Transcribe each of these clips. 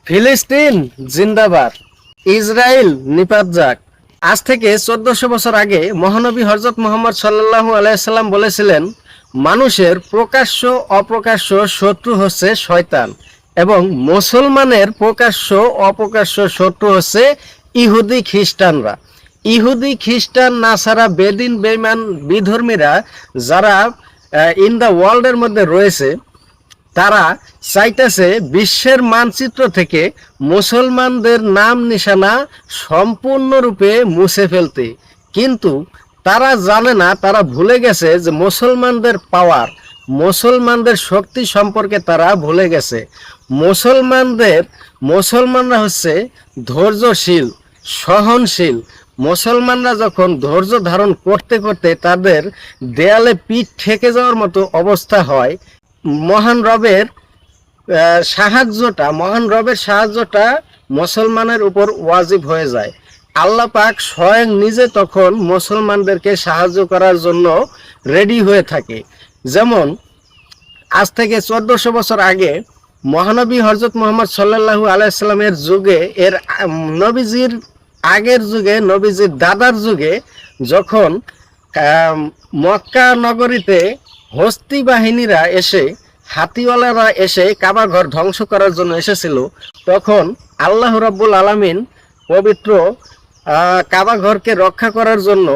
ফিলিস্তিন জিন্দাবাদ, ইসরায়েল নিপাত যাক। আজ থেকে 1400 বছর আগে মহানবী হযরত মুহাম্মদ সাল্লাল্লাহু আলাইহি সাল্লাম বলেছিলেন, মানুষের প্রকাশ্য অপ্রকাশ্য শত্রু হচ্ছে শয়তান এবং মুসলমানের প্রকাশ্য অপ্রকাশ্য শত্রু হচ্ছে ইহুদি খ্রিস্টানরা। ইহুদি খ্রিস্টান নাসারা বেদিন বেঈমান বিধর্মীরা যারা ইন দ্য ওয়ার্ল্ডের মধ্যে রয়েছে, তারা চাইতেছে বিশ্বের মানচিত্র থেকে মুসলমানদের নাম নিশানা সম্পূর্ণরূপে মুছে ফেলতে। কিন্তু তারা জানে না, তারা ভুলে গেছে যে মুসলমানদের পাওয়ার, মুসলমানদের শক্তি সম্পর্কে তারা ভুলে গেছে। মুসলমানরা হচ্ছে ধৈর্যশীল, সহনশীল। মুসলমানরা যখন ধৈর্য ধারণ করতে করতে তাদের দেয়ালে পিঠ ঠেকে যাওয়ার মতো অবস্থা হয়, মহান রবের সাহায্যটা মুসলমানের উপর ওয়াজিব হয়ে যায়। আল্লাহ পাক স্বয়ং নিজে তখন মুসলমানদেরকে সাহায্য করার জন্য রেডি হয়ে থাকে। যেমন আজ থেকে 1400 বছর আগে মহানবী হযরত মুহাম্মদ সাল্লাল্লাহু আলাইহি সাল্লামের যুগে, নবীজির আগের যুগে, নবীজির দাদার যুগে, যখন মক্কা নগরীতে হস্তি বাহিনীরা এসে, হাতিওয়ালারা এসে কাবা ঘর ধ্বংস করার জন্য এসেছিল, তখন আল্লাহ রাব্বুল আলামিন পবিত্র কাবা ঘরকে রক্ষা করার জন্য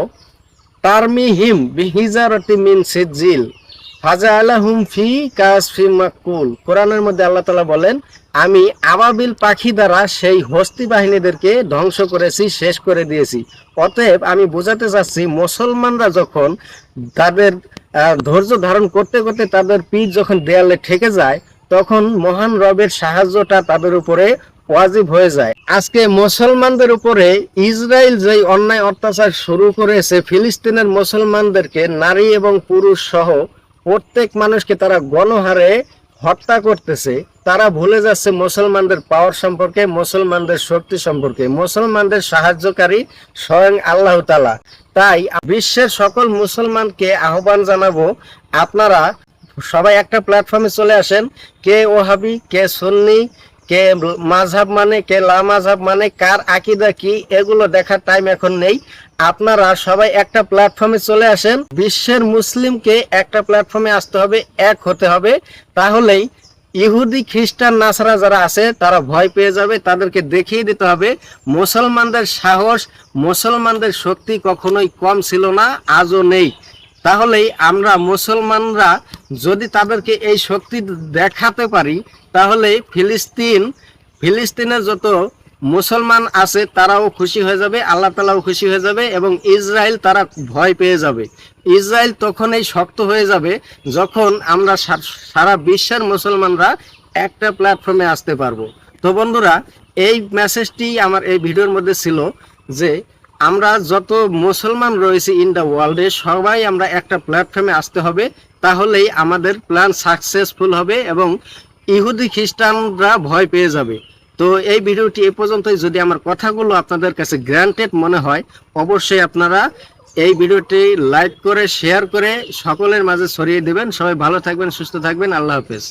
তারমিহিম বিহিজারতি মিন সিজিল ফাজালাহুম ফি কাসফি মাকুল, কোরআনের মধ্যে আল্লাহ তাআলা বলেন, আমি আবাবিল পাখি দ্বারা সেই হস্তি বাহিনীদেরকে ধ্বংস করেছি, শেষ করে দিয়েছি। অতএব আমি বোঝাতে চাচ্ছি, মুসলমানরা যখন তাদের ধৈর্য ধারণ করতে করতে তাদের পিঠ যখন দেয়ালে ঠেকে যায়, তখন মহান রবের সাহায্যটা তাদের উপরে ওয়াজিব হয়ে যায়। আজকে মুসলমানদের উপরে ইসরায়েল যেই অন্যায় অত্যাচার শুরু করেছে, ফিলিস্তিনের মুসলমানদেরকে নারী এবং পুরুষ সহ প্রত্যেক মানুষকে তারা গণহারে হত্যা করতেছে। তারা ভুলে যাচ্ছে মুসলমানদের পাওয়ার সম্পর্কে, মুসলমানদের শক্তি সম্পর্কে। মুসলমানদের সাহায্যকারী স্বয়ং আল্লাহ তাআলা। তাই বিশ্বের সকল মুসলমানকে আহ্বান জানাবো, আপনারা সবাই একটা প্ল্যাটফর্মে চলে আসেন। কে ওহাবি, কে সুন্নি, কে মাযহাব মানে, কে লা মাযহাব মানে, কার আকীদা কি, এগুলো দেখার টাইম এখন নেই। আপনারা সবাই একটা প্ল্যাটফর্মে চলে আসেন। বিশ্বের মুসলিমকে একটা প্ল্যাটফর্মে আসতে হবে, এক হতে হবে। তাহলেই ইহুদি খ্রিস্টান নাসারা যারা আছে তারা ভয় পেয়ে যাবে। তাদেরকে দেখিয়ে দিতে হবে মুসলমানদের সাহস, মুসলমানদের শক্তি কখনোই কম ছিল না, আজও নেই। তাহলেই আমরা মুসলমানরা যদি তাদেরকে এই শক্তি দেখাতে পারি, তাহলে ফিলিস্তিনের যত মুসলমান আছে তারাও খুশি হয়ে যাবে, আল্লাহ তাআলাও খুশি হয়ে যাবে, এবং ইসরায়েল তারা ভয় পেয়ে যাবে। ইসরায়েল তখনই শক্ত হয়ে যাবে যখন আমরা সারা বিশ্বের মুসলমানরা একটা প্ল্যাটফর্মে আসতে পারবো। তো বন্ধুরা, এই মেসেজটি আমার এই ভিডিওর মধ্যে ছিল যে আমরা যত মুসলমান রয়েছি ইন দ্য ওয়ার্ল্ডে, সবাই আমরা একটা প্ল্যাটফর্মে আসতে হবে। তাহলেই আমাদের প্ল্যান সাকসেসফুল হবে এবং ইহুদি খ্রিস্টানরা ভয় পেয়ে যাবে। তো এই ভিডিওটি এ পর্যন্তই। যদি আমার কথাগুলো আপনাদের কাছে গ্রান্টেড মনে হয়, অবশ্যই আপনারা এই ভিডিওটি লাইক করে, শেয়ার করে সকলের মাঝে ছড়িয়ে দেবেন। সবাই ভালো থাকবেন, সুস্থ থাকবেন। আল্লাহ হাফেজ।